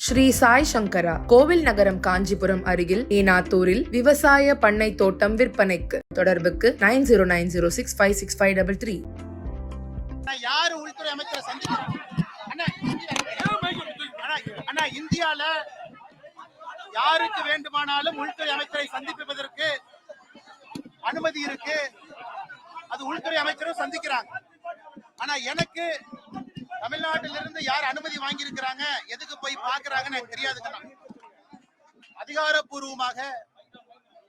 ஸ்ரீ சாய் சங்கரா கோவில் நகரம் காஞ்சிபுரம் அருகில் ஏனாத்தூரில் விவசாய பண்ணை தோட்டம் விற்பனைக்கு. தொடர்புக்கு 9090656533. யாரு உள்துறை அமைச்சரை சந்திக்கிறாங்க? இந்தியால யாருக்கு வேண்டுமானாலும் உள்துறை அமைச்சரை சந்திப்பதற்கு அனுமதி இருக்கு. அது உள்துறை அமைச்சரும் சந்திக்கிறாங்க. ஆனா எனக்கு தமிழ்நாட்டிலிருந்து யார் அனுமதி வாங்கி இருக்கிறாங்க, எதுக்கு போய் பாக்குறாங்கன்னு எனக்கு தெரியாதுங்க. அதிகாரப்பூர்வமாக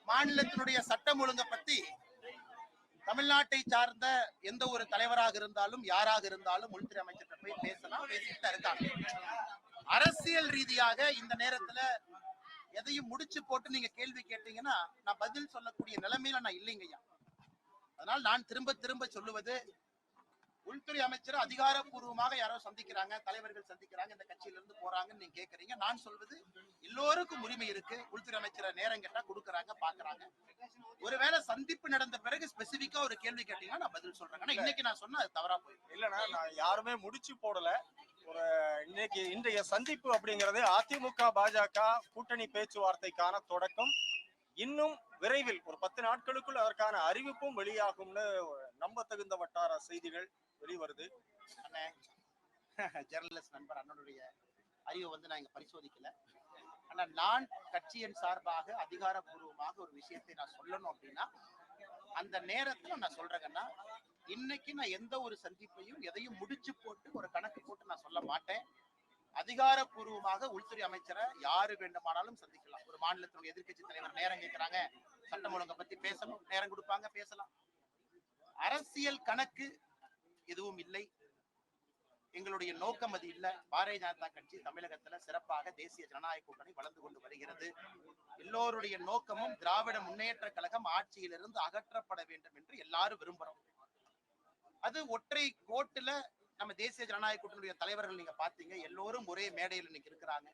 மாநிலத்தினுடைய சட்டம் ஒழுங்கை பத்தி தமிழ்நாட்டை சார்ந்த எந்த ஒரு தலைவராக இருந்தாலும் யாராக இருந்தாலும் உள்துறை அமைச்சர் போய் பேசலாம், பேசிட்டு இருக்காங்க. அரசியல் ரீதியாக இந்த நேரத்துல எதையும் முடிச்சு போட்டு நீங்க கேள்வி கேட்டீங்கன்னா நான் பதில் சொல்லக்கூடிய நிலைமையில நான் இல்லைங்கய்யா. அதனால் நான் திரும்ப திரும்ப சொல்லுவது, உள்துறை அமைச்சர் அதிகாரப்பூர்வமாக யாரோ சந்திக்கிறாங்க, தலைவர்கள் சந்திக்கிறாங்க, இந்த கட்சியிலிருந்து போறாங்கன்னு நீங்க கேக்குறீங்க. நான் சொல்வது, எல்லோருக்கும் உரிமை இருக்கு. உள்துறை அமைச்சரை நேரம் கேட்டா கொடுக்கறாங்க, பாக்குறாங்க. ஒருவேளை சந்திப்பு நடந்த பிறகு ஸ்பெசிபிக்கா ஒரு கேள்வி கேட்டீங்கன்னா நான் பதில் சொல்றேன். ஆனா இன்னைக்கு நான் சொன்னா அது தவறா போயிடும். இல்லைன்னா நான் யாருமே முடிச்சு போடல. ஒரு இன்றைய சந்திப்பு அப்படிங்கிறது அதிமுக பாஜக கூட்டணி பேச்சுவார்த்தைக்கான தொடக்கம். இன்னும் விரைவில் ஒரு 10 நாட்களுக்குள் அதற்கான அறிவிப்பும் வெளியாகும்னு நம்ப தகுந்த வட்டார செய்திகள் வெளிவருது. ஜெர்னலிஸ்ட் நண்பர் அண்ணனுடைய அறிவை நான் இங்க பரிசோதிக்கல. ஆனா நான் கட்சியின் சார்பாக அதிகாரப்பூர்வமாக ஒரு விஷயத்தை நான் சொல்லணும் அப்படின்னா அந்த நேரத்துல நான் சொல்றேங்கன்னா, இன்னைக்கு நான் எந்த ஒரு சந்திப்பையும் எதையும் முடிச்சு போட்டு ஒரு கணக்கு போட்டு நான் சொல்ல மாட்டேன். அதிகாரப்பூர்வமாக உள்துறை அமைச்சரை யாரு வேண்டுமானாலும் சந்திக்கலாம். ஒரு மாநிலத்தினுடைய எதிர்கட்சி தலைவர் நேரம் கேட்கிறாங்க, சட்டம் ஒழுங்கை பத்தி பேசணும், நேரம் கொடுப்பாங்க, பேசலாம். அரசியல் கணக்கு எதுவும் இல்லை. எங்களுடைய நோக்கம் அது இல்லை. பாரதிய ஜனதா கட்சி தமிழகத்துல சிறப்பாக தேசிய ஜனநாயக கூட்டணி வளர்ந்து கொண்டு வருகிறது. எல்லோருடைய நோக்கமும் திராவிட முன்னேற்ற கழகம் ஆட்சியிலிருந்து அகற்றப்பட வேண்டும் என்று எல்லாரும் விரும்புறோம். அது ஒற்றை கோட்டுல நம்ம தேசிய ஜனநாயக கூட்டணியுடைய தலைவர்கள் நீங்க பாத்தீங்க, எல்லோரும் ஒரே மேடையில் இன்னைக்கு இருக்கிறாங்க.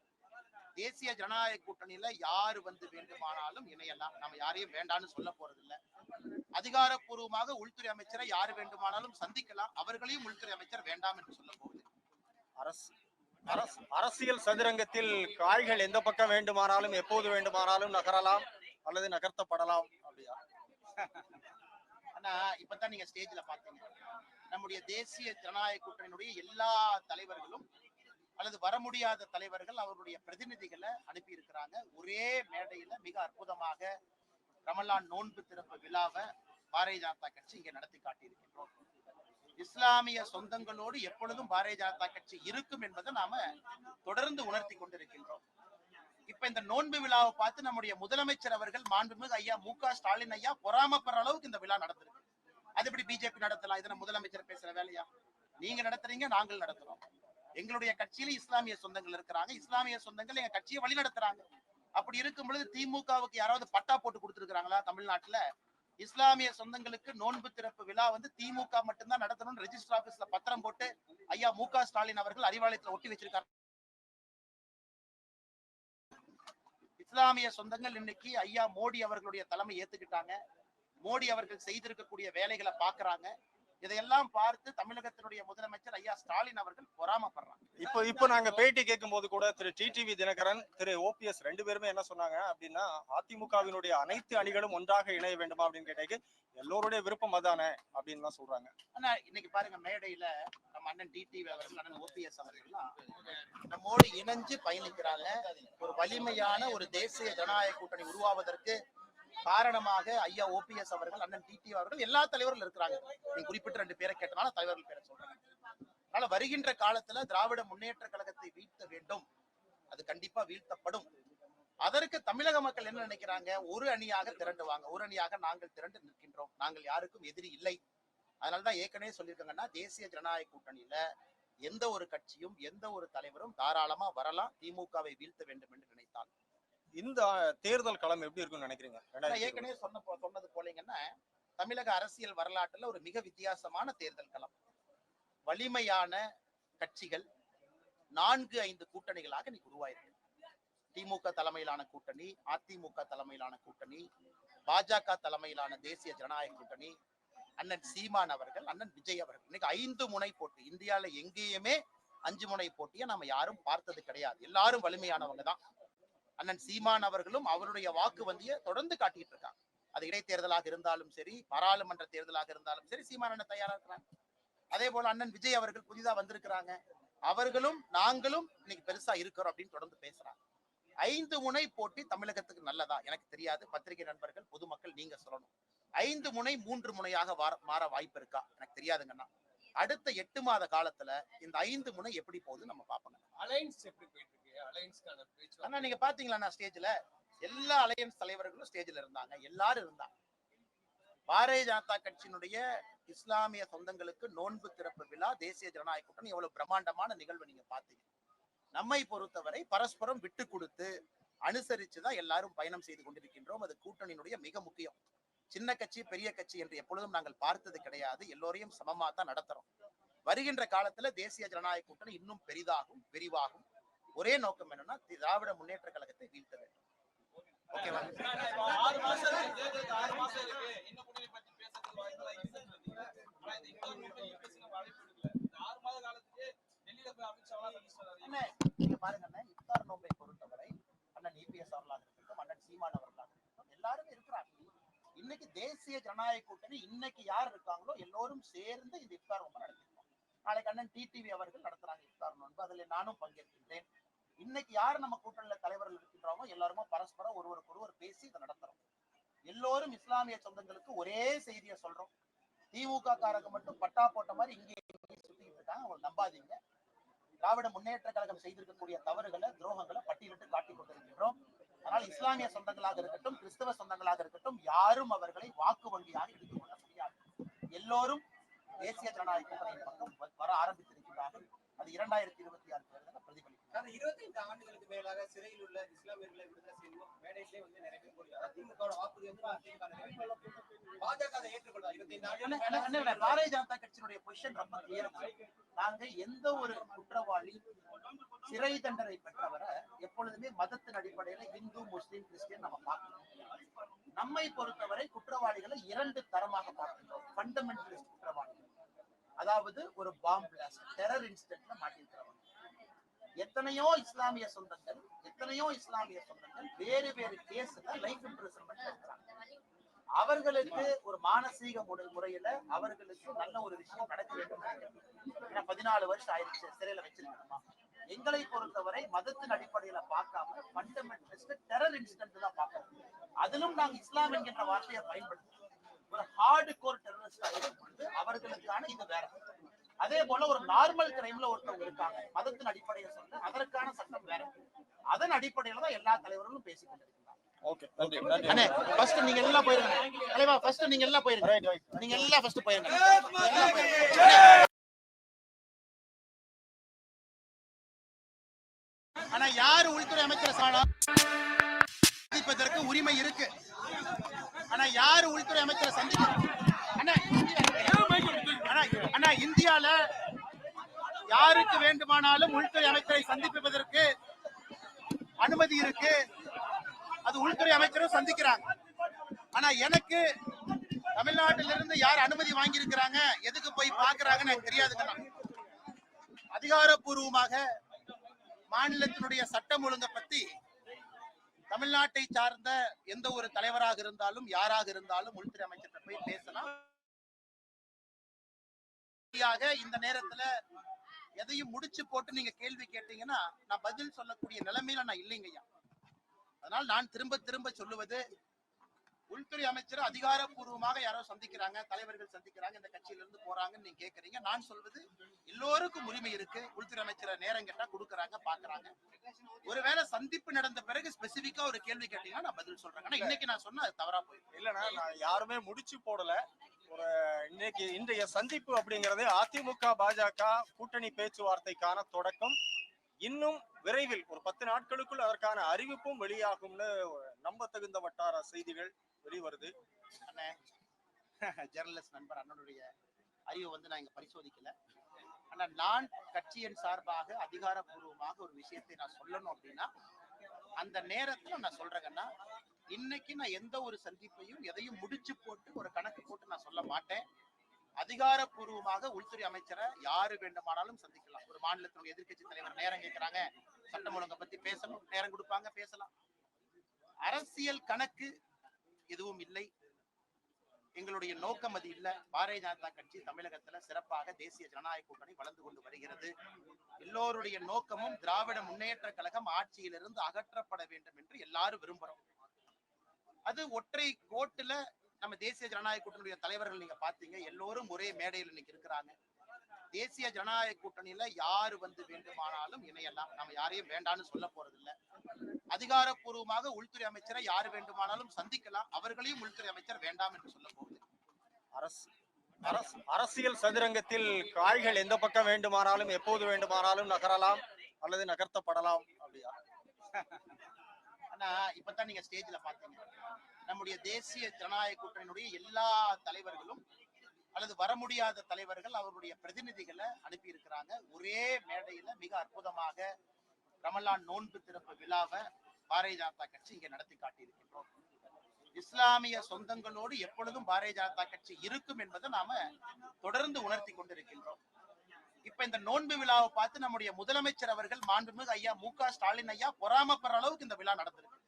தேசிய ஜனநாயக கூட்டணியில யாரு வேண்டுமானாலும் இணையலாம். நம்ம யாரையும் வேண்டான்னு சொல்ல போறது இல்லை. அதிகாரப்பூர்வமாக உள்துறை அமைச்சரை யாரு வேண்டுமானாலும் சந்திக்கலாம். அவர்களையும் உள்துறை அமைச்சர் வேண்டாம் என்று சொல்ல போகுது. அரசியல் சதுரங்கத்தில் காய்கள் எந்த பக்கம் வேண்டுமானாலும் எப்போது வேண்டுமானாலும் நகரலாம் அல்லது நகர்த்தப்படலாம் அப்படியா? ஆனா இப்பதான் நீங்க ஸ்டேஜ்ல பாத்தீங்க, நம்முடைய தேசிய ஜனநாயக கூட்டணியினுடைய எல்லா தலைவர்களும் அல்லது வர முடியாத தலைவர்கள் அவருடைய பிரதிநிதிகளை அனுப்பி இருக்கிறாங்க. ஒரே மேடையில மிக அற்புதமாக ரமலான் நோன்பு திறப்பு விழாவை பாரதிய ஜனதா கட்சி இங்க நடத்தி காட்டியிருக்கின்றோம். இஸ்லாமிய சொந்தங்களோடு எப்பொழுதும் பாரதிய ஜனதா கட்சி இருக்கும் என்பதை நாம தொடர்ந்து உணர்த்தி கொண்டிருக்கின்றோம். இப்ப இந்த நோன்பு விழாவை பார்த்து நம்முடைய முதலமைச்சர் அவர்கள் மாண்புமிகு ஐயா மு.க. ஸ்டாலின் ஐயா பொறாமப்படுற அளவுக்கு இந்த விழா நடந்திருக்கு. அது எப்படி பிஜேபி நடத்தலாம்? இதை முதலமைச்சர் பேசுற வேலையா? நீங்க நடத்துறீங்க, நாங்கள் நடத்துறோம். எங்களுடைய கட்சியில இஸ்லாமிய சொந்தங்கள் இருக்கிறாங்க. இஸ்லாமிய சொந்தங்கள் எங்க கட்சியை வழி நடத்துறாங்க. அப்படி இருக்கும் பொழுது திமுகவுக்கு யாராவது பட்டா போட்டு கொடுத்துருக்காங்களா? தமிழ்நாட்டுல இஸ்லாமிய சொந்தங்களுக்கு நோன்பு திறப்பு விழா திமுக மட்டும்தான் நடத்தணும்னு ரெஜிஸ்டர் ஆபீஸ்ல பத்திரம் போட்டு ஐயா மு.க. ஸ்டாலின் அவர்கள் அறிவாலயத்துல ஒட்டி வச்சிருக்காங்க. இஸ்லாமிய சொந்தங்கள் இன்னைக்கு ஐயா மோடி அவர்களுடைய தலைமை ஏத்துக்கிட்டாங்க. மோடி அவர்கள் செய்திருக்கக்கூடிய வேலைகளை பாக்குறாங்க. இதையெல்லாம் பார்த்து தமிழகத்தினுடைய முதலமைச்சர் ஐயா ஸ்டாலின் அவர்கள் பொறாமப்படுறாங்க. இப்போ நாங்க பேட்டி கேட்கும் போது கூட திரு டிடிவி தினகரன், திரு ஓபிஎஸ் 2 பேருமே என்ன சொன்னாங்க அப்படின்னா, அதிமுகவினுடைய அனைத்து அணிகளும் ஒன்றாக இணைய வேண்டுமா அப்படின்னு கேட்டேக்கு எல்லோருடைய விருப்பம் அதானே அப்படின்னு தான் சொல்றாங்க. ஆனா இன்னைக்கு பாருங்க, மேடையில நம்ம அண்ணன் டிடிவி அவர்கள், அண்ணன் ஓபிஎஸ் அவர்கள்லாம் நம்மோடு இணைஞ்சு பயணிக்கிறாங்க. ஒரு வலிமையான ஒரு தேசிய ஜனநாயக கூட்டணி உருவாவதற்கு காரணமாக ஐயா ஓபிஎஸ் அவர்கள், அண்ணன் டிடிவி அவர்கள், எல்லா தலைவர்கள் இருக்கிறாங்க. நீங்க குறிப்பிட்ட 2 பேரை கேட்டனால தலைவர்கள் பேரை சொல்றாங்க. அதனால வருகின்ற காலத்துல திராவிட முன்னேற்ற கழகத்தை வீழ்த்த வேண்டும். அது கண்டிப்பா வீழ்த்தப்படும். அதற்கு தமிழக மக்கள் என்ன நினைக்கிறாங்க? ஒரு அணியாக திரண்டுவாங்க. ஒரு அணியாக நாங்கள் திரண்டு நிற்கின்றோம். நாங்கள் யாருக்கும் எதிரி இல்லை. அதனாலதான் ஏற்கனவே சொல்லியிருக்காங்கன்னா, தேசிய ஜனநாயக கூட்டணியில எந்த ஒரு கட்சியும் எந்த ஒரு தலைவரும் தாராளமா வரலாம், திமுகவை வீழ்த்த வேண்டும் என்று நினைத்தால். இந்த தேர்தல் களம் எப்படி இருக்குன்னு நினைக்கிறீங்க? ஏற்கனவே சொன்னது போலீங்கன்னா, தமிழக அரசியல் வரலாற்றுல ஒரு மிக வித்தியாசமான தேர்தல் களம். வலிமையான கட்சிகள் 4-5 கூட்டணிகளாக இன்னைக்கு உருவாயிருக்கு. திமுக தலைமையிலான கூட்டணி, அதிமுக தலைமையிலான கூட்டணி, பாஜக தலைமையிலான தேசிய ஜனநாயக கூட்டணி, அண்ணன் சீமான் அவர்கள், அண்ணன் விஜய் அவர்கள். இன்னைக்கு 5 முனை போட்டு இந்தியால எங்கேயுமே 5 முனை போட்டியை நம்ம யாரும் பார்த்தது கிடையாது. எல்லாரும் வலிமையானவங்க தான். அண்ணன் சீமான் அவர்களும் அவருடைய வாக்கு வந்தியை தொடர்ந்து காட்டிட்டு இருக்காங்க. அது இடைத்தேர்தலாக இருந்தாலும் சரி, பாராளுமன்ற தேர்தலாக இருந்தாலும் சரி, சீமான் அண்ணன் தயாரா இருக்கிறாங்க. அதே போல அண்ணன் விஜய் அவர்கள் புதிதா வந்திருக்கிறாங்க. அவர்களும் நாங்களும் இன்னைக்கு பெருசா இருக்கிறோம் அப்படின்னு தொடர்ந்து பேசுறாங்க. 5 முனை போட்டி தமிழகத்துக்கு நல்லதா எனக்கு தெரியாது. பத்திரிகை நண்பர்கள், பொதுமக்கள் நீங்க சொல்லணும். 5 முனை 3 முனையாக மாற வாய்ப்பு இருக்கா எனக்கு தெரியாதுங்கண்ணா. அடுத்த 8 மாத காலத்துல இந்த 5 முனை எப்படி போகுது நம்ம பாப்போங்க. அலைன்ஸ் எப்படி போயிட்டு இருக்கு? அலைன்ஸ்க்கான பேச்சு ஆனா நீங்க பாத்தீங்களா ஸ்டேஜ்ல எல்லா அலையன்ஸ் தலைவர்களும் ஸ்டேஜ்ல இருந்தாங்க, எல்லாரும் இருந்தாங்க. பாரதிய ஜனதா கட்சியினுடைய இஸ்லாமிய சொந்தங்களுக்கு நோன்பு திறப்பு விழா, தேசிய ஜனநாயக கூட்டணி எவ்வளவு பிரம்மாண்டமான நிகழ்வு நீங்க பாத்தீங்க. நம்மை பொறுத்தவரை பரஸ்பரம் விட்டு கொடுத்து அனுசரிச்சுதான் எல்லாரும் பயணம் செய்து கொண்டிருக்கின்றோம். அது கூட்டணியினுடைய மிக முக்கியம். சின்ன கட்சி பெரிய கட்சி என்று எப்பொழுதும் நாங்கள் பார்த்தது கிடையாது. எல்லோரையும் சமமா தான் நடத்துறோம். வருகின்ற காலத்துல தேசிய ஜனநாயக கூட்டணி இன்னும் பெரிதாகும், விரிவாகும். ஒரே நோக்கம் என்னன்னா திராவிட முன்னேற்ற கழகத்தை வீழ்த்த வேண்டும். ஓகேவா? நீங்க பாருங்க, இஃப்தார் நோன்பை பொறுத்தவரை அண்ணன் இபிஎஸ் அவர்களாக இருக்கட்டும், அண்ணன் சீமான் அவர்களாக இருக்கட்டும், எல்லாருமே இருக்கிறாங்க. இன்னைக்கு தேசிய ஜனநாயக கூட்டணி இன்னைக்கு யார் இருக்காங்களோ எல்லோரும் சேர்ந்து இந்த இஃப்தார் நோன்பை நடத்திருக்கோம். நாளைக்கு அண்ணன் டிடிவி அவர்கள் நடத்துறாங்க இஃப்தார் நோன்பு, அதுல நானும் பங்கேற்கின்றேன். இன்னைக்கு யார் நம்ம கூட்டணியில தலைவர்கள் இருக்கின்றோமோ எல்லாருமே பரஸ்பரம் ஒருவருக்கொருவர் பேசி இதை நடத்துறோம். எல்லோரும் இஸ்லாமிய சொந்தங்களுக்கு ஒரே செய்தியை சொல்றோம். திமுக காரங்க மட்டும் பட்டா போட்ட மாதிரி இங்கே சுத்திட்டு இருக்காங்க, அவங்க நம்பாதீங்க. திராவிட முன்னேற்ற கழகம் செய்திருக்கக்கூடிய தவறுகளை, துரோகங்களை பட்டியலிட்டு காட்டிக் கொண்டிருக்கின்றோம். அதனால் இஸ்லாமிய சொந்தங்களாக இருக்கட்டும், கிறிஸ்தவ சொந்தங்களாக இருக்கட்டும், யாரும் அவர்களை வாக்கு வங்கியாக எடுத்துக் கொள்ள முடியாது. எல்லோரும் தேசிய ஜனநாயக கூட்டணியின் பக்கம் வர ஆரம்பித்திருக்கிறார்கள். அது 2026 தேர்தலை பிரதிபலிக்கும். 25 ஆண்டுகளுக்கு மேலாக சிறையில் உள்ள இஸ்லாமியர்களை விடுதலை செய்வோம் மேடையிலே நிறைய பேர் போடுறாங்க. திமுக வாக்குறுதி பாஜக ஏற்றுக்கொள்ளார். 25 பாரதிய ஜனதா கட்சியினுடைய பொசிஷன் ரொம்ப கிளியர். நாங்க எந்த ஒரு குற்றவாளி சிறை தண்டனை பெற்றவரை எப்பொழுதுமே மதத்தின் அடிப்படையில இந்து, முஸ்லீம், கிறிஸ்டியன் நம்ம பார்க்கணும். நம்மை பொறுத்தவரை குற்றவாளிகளை 2 தரமாக பார்க்கின்றோம். ஃபண்டமெண்டலிஸ்ட் குற்றவாளிகள், அதாவது ஒரு பாம்பு பிளாஸ்ட், டெரர் இன்சிடென்ட்ல மாட்டிருக்கிறவங்க. எத்தனையோ இஸ்லாமிய சொந்தங்கள் வேறு வேறு கேஸ்ல லைஃப் இம்ப்ரிசன்மென்ட் இருக்கிறாங்க. அவர்களுக்கு ஒரு மானசீக முறையில அவர்களுக்கு நல்ல ஒரு விஷயம் நடக்க வேண்டும். 14 வருஷம் ஆயிடுச்சு சிறையில வச்சிருக்கணுமா? எங்களை பொறுத்தவரை மதத்தின் அடிப்படையில பார்க்காம ஃபண்டமெண்டலிஸ்ட் டெரர் இன்சிடென்ட் தான் பார்க்கணும். அதிலும் நாங்கள் இஸ்லாம் என்கின்ற வார்த்தையை பயன்படுத்தி ஒரு ஹார்டு கோர் டெரரிஸ்டா இருக்கும்போது அவர்களுக்கான இது வேற. அதே போல ஒரு நார்மல் கிரைம்ல ஒருத்தவங்க இருக்காங்க, மதத்தின் அடிப்படையை சொல்ல அதற்கான சட்டம் வேற. அதன் அடிப்படையில தான் எல்லா தலைவர்களும் பேசிக் கொண்டிருக்கிறாங்க. ஓகே, நன்றி. அண்ணே, ஃபர்ஸ்ட் நீங்க எல்லாம் போயிருங்க. தலைவா, ஃபர்ஸ்ட் நீங்க எல்லாம் போயிருங்க. நீங்க எல்லாம் ஃபர்ஸ்ட் போயிருங்க. ஆனா யாரு உள்துறை அமைச்சர் சந்திப்பதற்கு உரிமை இருக்கு. ஆனா யாரு உள்துறை அமைச்சரை சந்திக்கிறாங்க? ஆனா இந்தியால யாருக்கு வேண்டுமானாலும் உள்துறை அமைச்சரை சந்திப்பதற்கு அனுமதி இருக்கு. அது உள்துறை அமைச்சரும் சந்திக்கிறாங்க. ஆனா எனக்கு தமிழ்நாட்டிலிருந்து யார் அனுமதி வாங்கி இருக்கிறாங்க, எதுக்கு போய் பாக்குறாங்கன்னு எனக்கு தெரியாதுங்க. அதிகாரப்பூர்வமாக மாநிலத்தினுடைய சட்டம் ஒழுங்கை பத்தி தமிழ்நாட்டை சார்ந்த எந்த ஒரு தலைவராக இருந்தாலும் யாராக இருந்தாலும் உள்துறை அமைச்சர் போய் பேசலாம். இந்த நேரத்துல எதையும் முடிச்சு போட்டு நீங்க கேள்வி கேட்டீங்கன்னா நான் பதில் சொல்லக்கூடிய நிலைமையில நான் இல்லைங்கய்யா. அதனால் நான் திரும்ப திரும்ப சொல்லுவது, உள்துறை அமைச்சர் அதிகாரப்பூர்வமாக யாரோ சந்திக்கிறாங்க, தலைவர்கள் சந்திக்கிறாங்க, இந்த கட்சியில இருந்து போறாங்கன்னு நீங்க கேக்குறீங்க. நான் சொல்வது எல்லோருக்கும் உரிமை இருக்கு. உள்துறை அமைச்சரை நேரம் கேட்டா கொடுக்குறாங்க, பாக்குறாங்க. ஒருவேளை சந்திப்பு நடந்த பிறகு ஸ்பெசிபிக்கா ஒரு கேள்வி கேட்டீங்கன்னா நான் பதில் சொல்றேன். ஆனா இன்னைக்கு நான் சொன்னா அது தவறா போயிடும். இல்லைன்னா நான் யாருமே முடிச்சு போடல. ஒரு இன்றைய சந்திப்பு அப்படிங்கிறது அதிமுக பாஜக கூட்டணி பேச்சுவார்த்தைக்கான தொடக்கம். இன்னும் விரைவில் ஒரு 10 நாட்களுக்குள் அதற்கான அறிவிப்பும் வெளியாகும்னு நம்ப தகுந்த வட்டார செய்திகள் வெளிவருது. அண்ணே, ஜெர்னலிஸ்ட் நண்பர் அண்ணனுடைய அறிவை நான் இங்க பரிசோதிக்கல. ஆனா நான் கட்சியின் சார்பாக அதிகாரப்பூர்வமாக ஒரு விஷயத்தை நான் சொல்லணும் அப்படின்னா அந்த நேரத்துல நான் சொல்றேங்கன்னா, இன்னைக்கு நான் எந்த ஒரு சந்திப்பையும் எதையும் முடிச்சு போட்டு ஒரு கணக்கு போட்டு நான் சொல்ல மாட்டேன். அதிகாரப்பூர்வமாக உள்துறை அமைச்சரை யாரு வேண்டுமானாலும் சந்திக்கலாம். ஒரு மாநிலத்தினுடைய எதிர்க்கட்சி தலைவர் நேரம் கேட்கிறாங்க, சட்டம் ஒழுங்கை பத்தி பேசணும், நேரம் கொடுப்பாங்க, பேசலாம். அரசியல் கணக்கு எதுவும் இல்லை. எங்களுடைய நோக்கம் அது இல்ல. பாரதிய ஜனதா கட்சி தமிழகத்துல சிறப்பாக தேசிய ஜனநாயக கூட்டணி வளர்ந்து கொண்டு வருகிறது. எல்லோருடைய நோக்கமும் திராவிட முன்னேற்ற கழகம் ஆட்சியிலிருந்து அகற்றப்பட வேண்டும் என்று எல்லாரும் விரும்புறோம். அது ஒற்றை கோட்டுல நம்ம தேசிய ஜனநாயக கூட்டணியுடைய தலைவர்கள் நீங்க பாத்தீங்க, எல்லோரும் ஒரே மேடையில் இன்னைக்கு இருக்கிறாங்க. தேசிய ஜனநாயக கூட்டணியில யாரு வந்து வேண்டுமானாலும் இணையலாம். நம்ம யாரையும் வேண்டான்னு சொல்ல போறது இல்ல. அதிகாரப்பூர்வமாக உள்துறை அமைச்சரை யாரு வேண்டுமானாலும் சந்திக்கலாம். அவர்களையும் உள்துறை அமைச்சர் வேண்டாம் என்று சொல்ல போகுது. அரசியல் சதுரங்கத்தில் காய்கள் எந்த பக்கம் வேண்டுமானாலும் எப்போது வேண்டுமானாலும் நகரலாம் அல்லது நகர்த்தப்படலாம் அப்படியா? ஆனா இப்பதான் நீங்க ஸ்டேஜ்ல பாத்தீங்க, நம்முடைய தேசிய ஜனநாயக கூட்டணியினுடைய எல்லா தலைவர்களும் அல்லது வர முடியாத தலைவர்கள் அவருடைய பிரதிநிதிகளை அனுப்பி இருக்கிறாங்க. ஒரே மேடையில மிக அற்புதமாக ரமலான் நோன்பு திறப்பு விழாவை பாரதிய ஜனதா கட்சி இங்க நடத்தி காட்டியிருக்கின்றோம். இஸ்லாமிய சொந்தங்களோடு எப்பொழுதும் பாரதிய ஜனதா கட்சி இருக்கும் என்பதை நாம தொடர்ந்து உணர்த்தி கொண்டிருக்கின்றோம். இப்ப இந்த நோன்பு விழாவை பார்த்து நம்முடைய முதலமைச்சர் அவர்கள் மாண்புமிகு ஐயா மு.க. ஸ்டாலின் ஐயா பொறாமப்படுற அளவுக்கு இந்த விழா நடந்திருக்கு.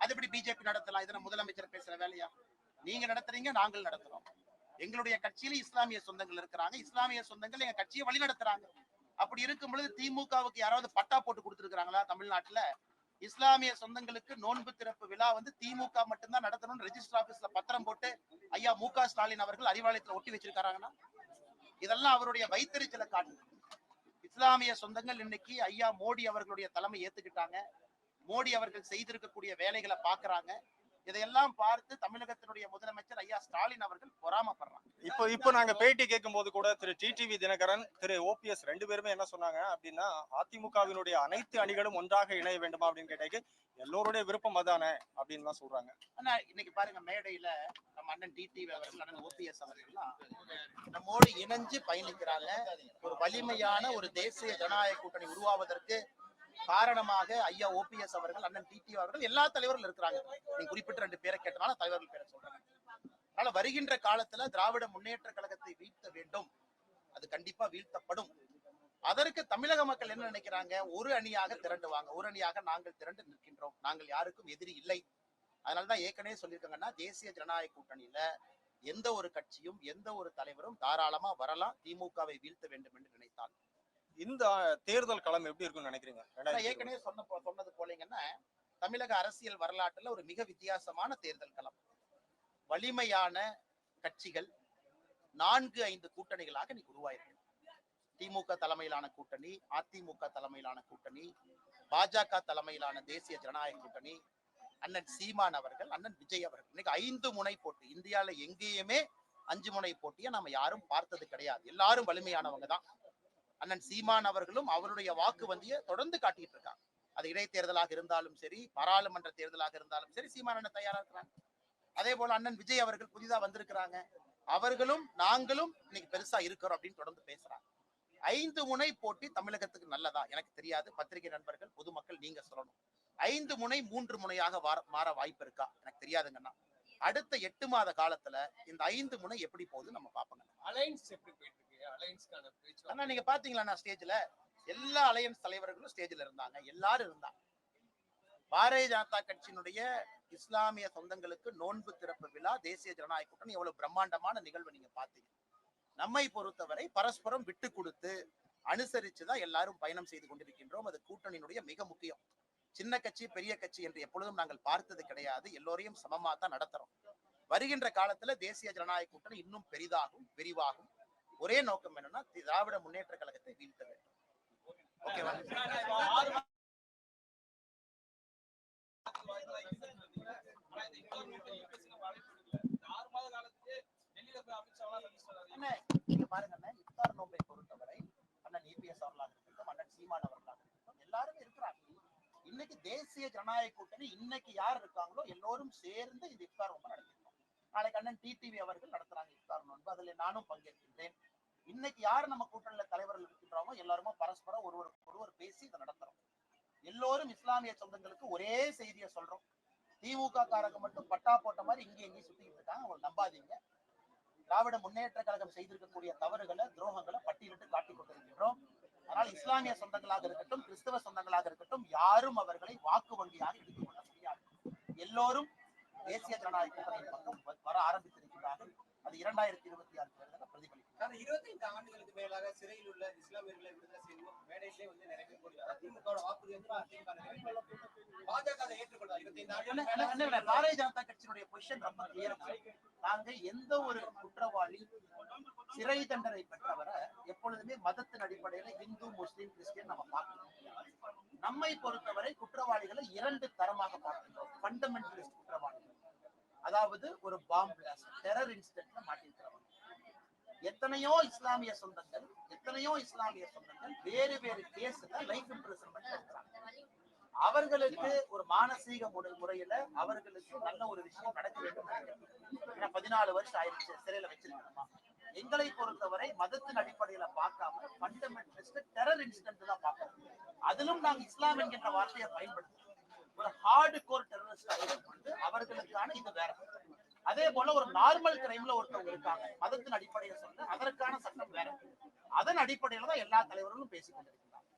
அது எப்படி பிஜேபி நடத்தலாம்? இதனை முதலமைச்சர் பேசுற வேலையா? நீங்க நடத்துறீங்க, நாங்கள் நடத்துறோம். எங்களுடைய கட்சியில இஸ்லாமிய சொந்தங்கள் இருக்கிறாங்க. இஸ்லாமிய சொந்தங்கள் எங்க கட்சியை வழி நடத்துறாங்க. அப்படி இருக்கும் பொழுது திமுகவுக்கு யாராவது பட்டா போட்டு கொடுத்துருக்காங்களா? தமிழ்நாட்டுல இஸ்லாமிய சொந்தங்களுக்கு நோன்பு திறப்பு விழா வந்து திமுக மட்டும்தான் நடத்தணும்னு ரெஜிஸ்டர் ஆபீஸ்ல பத்திரம் போட்டு ஐயா மு.க. ஸ்டாலின் அவர்கள் அறிவாலயத்துல ஒட்டி வச்சிருக்காங்கன்னா, இதெல்லாம் அவருடைய வைத்தறிச்சலை காட்டு. இஸ்லாமிய சொந்தங்கள் இன்னைக்கு ஐயா மோடி அவர்களுடைய தலைமை ஏத்துக்கிட்டாங்க. மோடி அவர்கள் செய்திருக்கக்கூடிய வேலைகளை பாக்குறாங்க. இதையெல்லாம் பார்த்து தமிழகத்தினுடைய முதலமைச்சர் ஐயா ஸ்டாலின் அவர்கள் பொறாமப்படுறாங்க. இப்போ நாங்க பேட்டி கேட்கும் போது கூட திரு டிடிவி தினகரன், திரு ஓபிஎஸ் ரெண்டு பேருமே என்ன சொன்னாங்க அப்படின்னா, அதிமுகவினுடைய அனைத்து அணிகளும் ஒன்றாக இணைய வேண்டுமா அப்படின்னு கேட்டதுக்கு எல்லோருடைய விருப்பம் அதானே அப்படின்னு தான் சொல்றாங்க. ஆனா இன்னைக்கு பாருங்க, மேடையில நம்ம அண்ணன் டிடிவி அவர்கள், அண்ணன் ஓபிஎஸ் அவர்கள்லாம் நம்மோடு இணைஞ்சு பயணிக்கிறாங்க. ஒரு வலிமையான ஒரு தேசிய ஜனநாயக கூட்டணி உருவாவதற்கு காரணமாக ஐயா ஓபிஎஸ் அவர்கள், அண்ணன் டிடிவி அவர்கள், எல்லா தலைவர்கள் இருக்கிறாங்க. நீங்க குறிப்பிட்ட 2 பேரை கேட்டனால தலைவர்கள் பேரை சொல்றாங்க. அதனால வருகின்ற காலத்துல திராவிட முன்னேற்ற கழகத்தை வீழ்த்த வேண்டும். அது கண்டிப்பா வீழ்த்தப்படும். அதற்கு தமிழக மக்கள் என்ன நினைக்கிறாங்க? ஒரு அணியாக திரண்டுவாங்க. ஒரு அணியாக நாங்கள் திரண்டு நிற்கின்றோம். நாங்கள் யாருக்கும் எதிரி இல்லை. அதனாலதான் ஏற்கனவே சொல்லியிருக்காங்கன்னா, தேசிய ஜனநாயக கூட்டணியில எந்த ஒரு கட்சியும் எந்த ஒரு தலைவரும் தாராளமா வரலாம், திமுகவை வீழ்த்த வேண்டும் என்று நினைத்தால். இந்த தேர்தல் களம் எப்படி இருக்குன்னு நினைக்கிறீங்க? ஏற்கனவே சொன்னது போலீங்கன்னா, தமிழக அரசியல் வரலாற்றுல ஒரு மிக வித்தியாசமான தேர்தல் களம். வலிமையான கட்சிகள் 4-5 கூட்டணிகளாக இன்னைக்கு உருவாயிருக்கு. திமுக தலைமையிலான கூட்டணி, அதிமுக தலைமையிலான கூட்டணி, பாஜக தலைமையிலான தேசிய ஜனநாயக கூட்டணி, அண்ணன் சீமான் அவர்கள், அண்ணன் விஜய் அவர்கள். இன்னைக்கு 5 முனை போட்டி. இந்தியால எங்கேயுமே 5 முனை போட்டியை நம்ம யாரும் பார்த்தது கிடையாது. எல்லாரும் வலிமையானவங்க தான். அண்ணன் சீமான் அவர்களும் அவருடைய வாக்கு வந்தியை தொடர்ந்து காட்டிட்டு இருக்காங்க. அது இடைத்தேர்தலாக இருந்தாலும் சரி, பாராளுமன்ற தேர்தலாக இருந்தாலும் சரி, சீமான் அண்ணன் தயாரா இருக்கிறாங்க. அதே போல அண்ணன் விஜய் அவர்கள் புதிதா வந்திருக்கிறாங்க. அவர்களும் நாங்களும் இன்னைக்கு பெருசா இருக்கிறோம் அப்படின்னு தொடர்ந்து பேசுறாங்க. 5 முனை போட்டி தமிழகத்துக்கு நல்லதா? எனக்கு தெரியாது. பத்திரிகை நண்பர்கள், பொதுமக்கள் நீங்க சொல்லணும். 5 முனை 3 முனையாக மாற வாய்ப்பு இருக்கா? எனக்கு தெரியாதுங்கன்னா. அடுத்த 8 மாத காலத்துல இந்த 5 முனை எப்படி போகுது நம்ம பாப்போங்க. அலைன்ஸ் எப்படி போயிட்டு இருக்கு? அலைன்ஸ்கான பேச்சு ஆனா நீங்க பாத்தீங்களா, நான் ஸ்டேஜ்ல எல்லா அலையன்ஸ் தலைவர்களும் ஸ்டேஜ்ல இருந்தாங்க. எல்லாரும் இருந்தாங்க. பாரதிய ஜனதா கட்சியினுடைய இஸ்லாமிய சொந்தங்களுக்கு நோன்பு திறப்பு விழா, தேசிய ஜனநாயக கூட்டணி எவ்வளவு பிரம்மாண்டமான நிகழ்வு நீங்க பாத்தீங்க. நம்மை பொறுத்தவரை பரஸ்பரம் விட்டு கொடுத்து அனுசரிச்சுதான் எல்லாரும் பயணம் செய்து கொண்டிருக்கின்றோம். அது கூட்டணியினுடைய மிக முக்கியம். சின்ன கட்சி பெரிய கட்சி என்று எப்பொழுதும் நாங்கள் பார்த்தது கிடையாது. எல்லோரையும் சமமா தான் நடத்துறோம். வருகின்ற காலத்துல தேசிய ஜனநாயக கூட்டணி இன்னும் பெரிதாகும், விரிவாகும். ஒரே நோக்கம் என்னன்னா, திராவிட முன்னேற்ற கழகத்தை வீழ்த்த வேண்டும். ஓகேவா? நீங்க பாருங்க, இஃப்தார் நோன்பை பொறுத்தவரை அண்ணன் இபிஎஸ் அவர்களாக இருக்கட்டும், அண்ணன் சீமான் அவர்களாக இருக்கட்டும், எல்லாருமே இருக்கிறாங்க. இன்னைக்கு தேசிய ஜனநாயக கூட்டணி இன்னைக்கு யார் இருக்காங்களோ எல்லோரும் சேர்ந்து இந்த இஃப்தார் நோன்பை நடத்திருக்கோம். நாளைக்கு அண்ணன் டிடிவி அவர்கள் நடத்துறாங்க இஃப்தார் நோன்பு. அதுல நானும் பங்கேற்கின்றேன். இன்னைக்கு யார் நம்ம கூட்டணியில தலைவர்கள் இருக்கின்றாங்களோ எல்லாருமே பரஸ்பரம் ஒருவர் பேசி இதை நடத்துறோம். எல்லோரும் இஸ்லாமிய சொந்தங்களுக்கு ஒரே செய்தியை சொல்றோம். திமுக காரங்க மட்டும் பட்டா போட்ட மாதிரி இங்கே எங்கேயும் சுத்திக்கிட்டு இருக்காங்க. அவங்க நம்பாதீங்க. திராவிட முன்னேற்ற கழகம் செய்திருக்கக்கூடிய தவறுகளை, துரோகங்களை பட்டியலிட்டு காட்டிக் கொண்டிருக்கின்றோம். அதனால் இஸ்லாமிய சொந்தங்களாக இருக்கட்டும், கிறிஸ்தவ சொந்தங்களாக இருக்கட்டும், யாரும் அவர்களை வாக்கு வங்கியாக எடுத்துக் கொள்ள முடியாது. எல்லோரும் தேசிய ஜனநாயக கூட்டணியின் பக்கம் வர ஆரம்பித்திருக்கிறார்கள். அது 2026 தேர்தலை பிரதிபலிக்கும். 25 ஆண்டுகளுக்கு மேலாக சிறையில் உள்ள இஸ்லாமியர்களை விடுதலை செய்வோம் மேடையிலே வந்து நிறைய பேர் கூறுகிறார். திமுக வாக்குறுதி வந்து பாஜக அதை ஏற்றுக்கொள்ளார். 25 ஆண்டுகள் பாரதிய ஜனதா கட்சியினுடைய பொசிஷன் ரொம்ப கிளியர். நாங்க எந்த ஒரு குற்றவாளி சிறை தண்டனை பெற்றவரை எப்பொழுதுமே மதத்தின் அடிப்படையில இந்து, முஸ்லீம், கிறிஸ்டியன் நம்ம பார்க்கணும். நம்மை பொறுத்தவரை குற்றவாளிகளை 2 தரமாக பார்க்கின்றோம். ஃபண்டமெண்டலிஸ்ட் குற்றவாளிகள், அதாவது ஒரு பாம்பு பிளாஸ்ட், டெரர் இன்சிடென்ட்ல மாட்டிருக்கிறவங்க. எத்தனையோ இஸ்லாமிய சொந்தங்கள் வேறு வேறு கேஸ்ல லைஃப் இம்ப்ரிசன்மென்ட் இருக்கிறாங்க. அவர்களுக்கு ஒரு மானசீக முறையில அவர்களுக்கு நல்ல ஒரு விஷயம் நடக்க வேண்டும். 14 வருஷம் ஆயிடுச்சு சிறையில வச்சிருக்கணுமா? எங்களை பொறுத்தவரை மதத்தின் அடிப்படையில பார்க்காம ஃபண்டமெண்டலிஸ்ட் டெரர் இன்சிடென்ட் தான் பார்க்கணும். அதிலும் நாங்கள் இஸ்லாம் என்கின்ற வார்த்தையை பயன்படுத்துவோம். ஒரு ஹார்டு கோர் டெரரிஸ்ட் வந்து அவர்களுக்கான இது வேற. அதே போல ஒரு நார்மல் கிரைம்ல ஒருத்தவங்க இருக்காங்க, மதத்தின் அடிப்படையை சொல்ல அதற்கான சட்டம் வேற. அதன் அடிப்படையில தான் எல்லா தலைவர்களும் பேசிக் கொண்டிருக்கிறாங்க.